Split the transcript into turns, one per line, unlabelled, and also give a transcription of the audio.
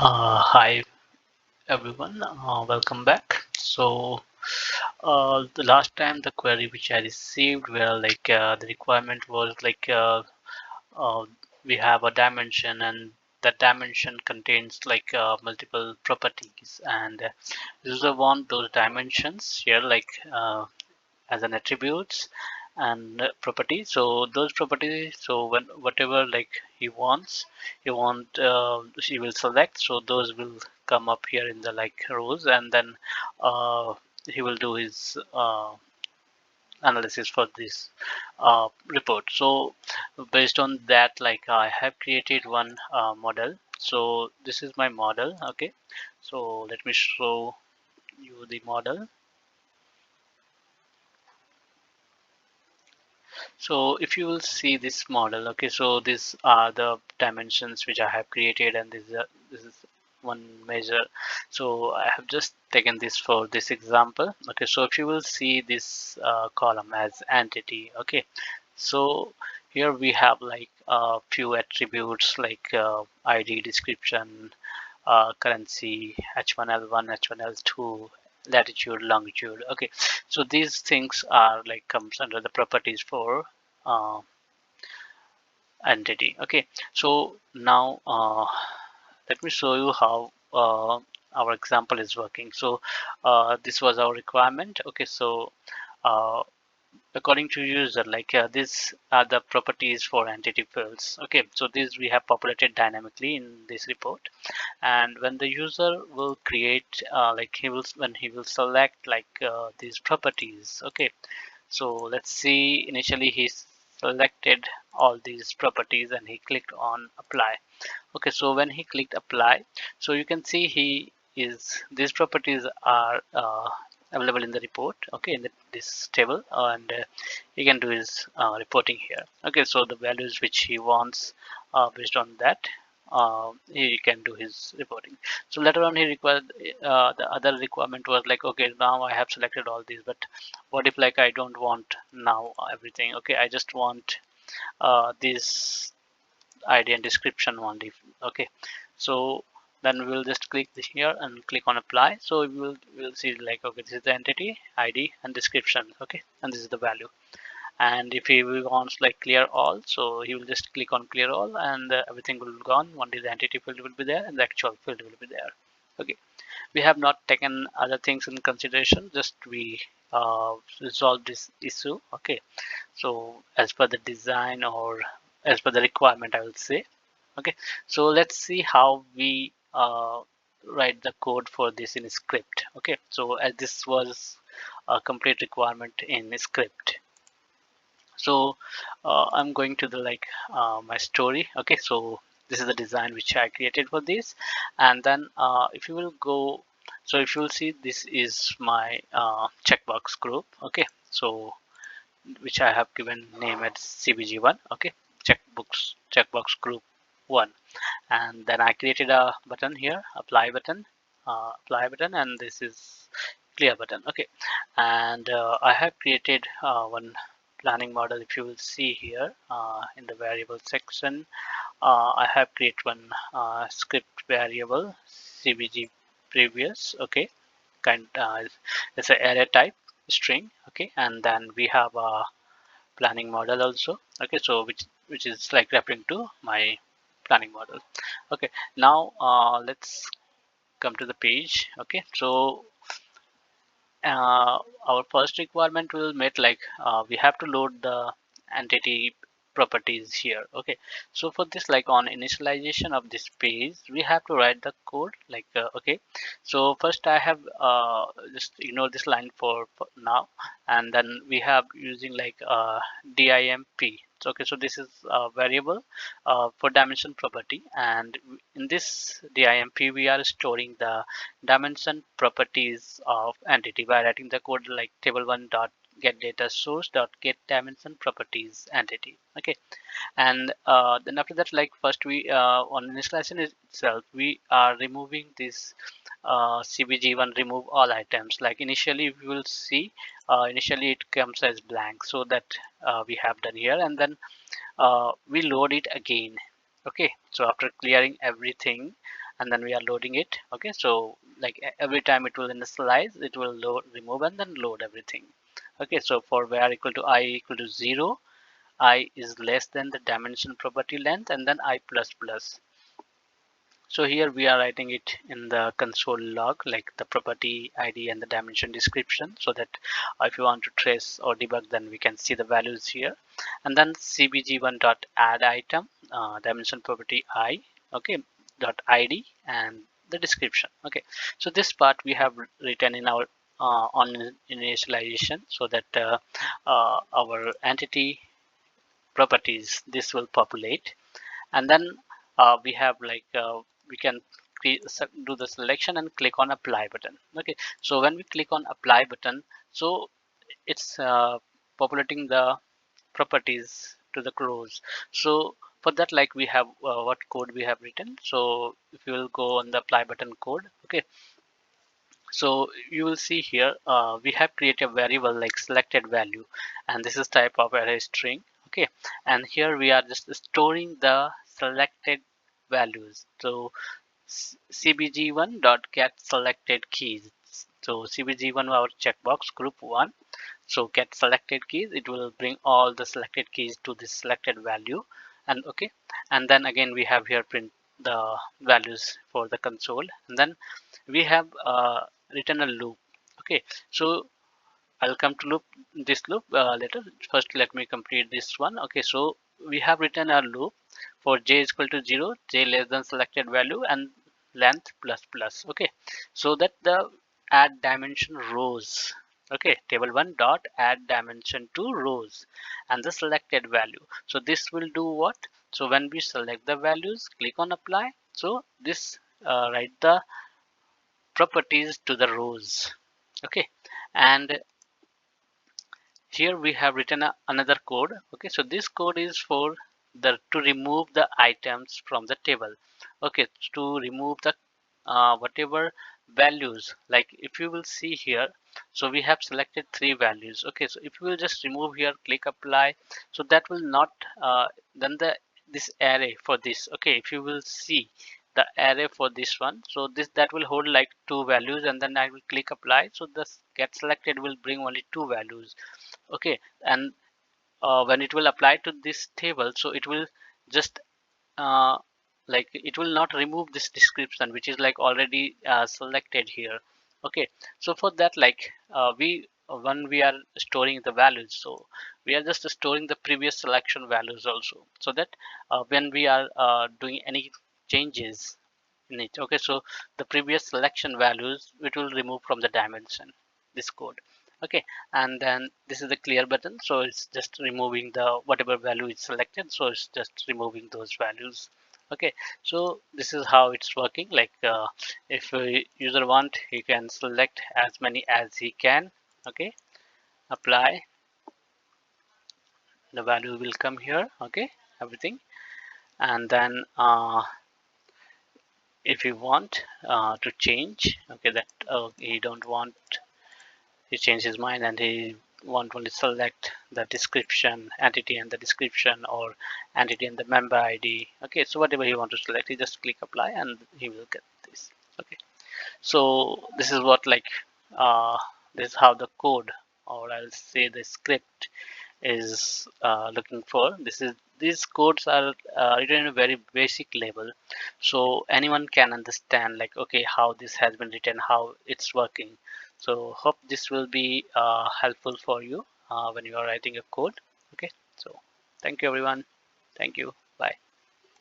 Hi everyone, welcome back. The last time the query which I received where the requirement was uh, we have a dimension and that dimension contains multiple properties and user want those dimensions here as an attributes and property. So those properties, so when whatever he wants, he will select, so those will come up here in the rows, and then uh, he will do his analysis for this report. So based on that, I have created one model. So this is my model. Okay, so let me show you the model. So if you will see this model, okay, so these are the dimensions which I have created, and this is one measure. So I have just taken this for this example. Okay, so if you will see this column as entity, okay, so here we have a few attributes ID, description, currency, H1L1, H1L2, latitude, longitude. Okay, so these things are comes under the properties for uh, entity. Okay, so now let me show you how our example is working. So this was our requirement. Okay, so uh, according to user, these are the properties for entity fields. Okay, so these we have populated dynamically in this report, and when the user will create he will when he will select these properties. Okay, so let's see, initially he selected all these properties and he clicked on apply. Okay, so when he clicked apply, so you can see he is these properties are available in the report, okay, in this table, and he can do his reporting here. Okay, so the values which he wants, based on that, he can do his reporting. So later on he required the other requirement was okay, now I have selected all these, but what if I don't want now everything? Okay, I just want this ID and description only. Okay, so then we'll just click this here and click on apply. So we'll see okay, this is the entity ID and description. Okay, and this is the value. And if he wants clear all, so he will just click on clear all, and everything will be gone. Only the entity field will be there and the actual field will be there. Okay, we have not taken other things in consideration, just we resolve this issue. Okay, so as per the design, or as per the requirement, I will say. Okay, so let's see how we write the code for this in script. Okay, so as this was a complete requirement in script, so I'm going to the my story. Okay, so this is the design which I created for this, and then if you will go, so if you will see, this is my checkbox group. Okay, so which I have given name as CBG1. Okay, checkbox group 1, and then I created a button here, apply button, and this is clear button. Okay, and I have created one planning model. If you will see here in the variable section, I have created one script variable CBG previous. Okay, it's an array type string. Okay, and then we have a planning model also. Okay, so which is referring to my planning model. Okay, now let's come to the page. Okay, so uh, our first requirement will meet we have to load the entity properties here. Okay, so for this, on initialization of this page, we have to write the code okay, so first I have just ignore this line for now, and then we have using dimp. So, okay, so this is a variable for dimension property, and in this dimp we are storing the dimension properties of entity by writing the code table1 dot get data source dot get dimension properties entity. Okay, and then after that, first we on initialization itself, we are removing this cbg1 remove all items. Initially we will see, initially it comes as blank, so that we have done here, and then we load it again. Okay, so after clearing everything, and then we are loading it. Okay, so like every time it will initialize, it will load, remove, and then load everything. Okay, so for var equal to I equal to 0, I is less than the dimension property length, and then I plus plus. So here we are writing it in the console log, like the property ID and the dimension description, so that if you want to trace or debug, then we can see the values here. And then cbg1 dot add item, dimension property I, okay, dot ID, and the description. Okay, so this part we have written in our on initialization, so that our entity properties, this will populate. And then we have like we can do the selection and click on apply button. Okay, so when we click on apply button, so it's populating the properties to the rows. So for that, like we have what code we have written. So if you will go on the apply button code, okay, so you will see here we have created a variable like selected value, and this is type of array string. Okay, and here we are just storing the selected values. So cbg1 dot get selected keys. So cbg1 our checkbox group 1, so get selected keys, it will bring all the selected keys to this selected value. And okay, and then again we have here print the values for the console. And then we have written a loop. Okay, so I'll come to loop this loop later. First let me complete this one. Okay, so we have written a loop for j is equal to 0, j less than selected value, and length plus plus. Okay, so that the add dimension rows. Okay, table 1 dot add dimension to rows and the selected value. So this will do what? So when we select the values, click on apply, so this write the properties to the rows. Okay, and here we have written another code. Okay, so this code is for the to remove the items from the table. Okay, to remove the whatever values, like if you will see here, so we have selected 3 values. Okay, so if you will just remove here, click apply, so that will not then the this array for this. Okay, if you will see the array for this one, so this that will hold like 2 values, and then I will click apply, so this get selected will bring only 2 values. Okay, and when it will apply to this table, so it will just uh, like it will not remove this description, which is like already selected here. Okay, so for that, like we when we are storing the values, so we are just storing the previous selection values also, so that when we are doing any changes in it, okay, so the previous selection values it will remove from the dimension, this code. Okay, and then this is the clear button, so it's just removing the whatever value is selected, so it's just removing those values. Okay, so this is how it's working. Like if a user want, he can select as many as he can. Okay, apply, the value will come here. Okay, everything. And then if you want to change, okay, that he don't want, he changed his mind and he want only select the description entity and the description, or entity and the member ID. Okay, so whatever he want to select, he just click apply and he will get this. Okay, so this is what like uh, this is how the code, or I'll say the script, is looking for. This is, these codes are written in a very basic level, so anyone can understand like okay how this has been written, how it's working. So hope this will be helpful for you when you are writing a code. Okay, so thank you everyone. Thank you.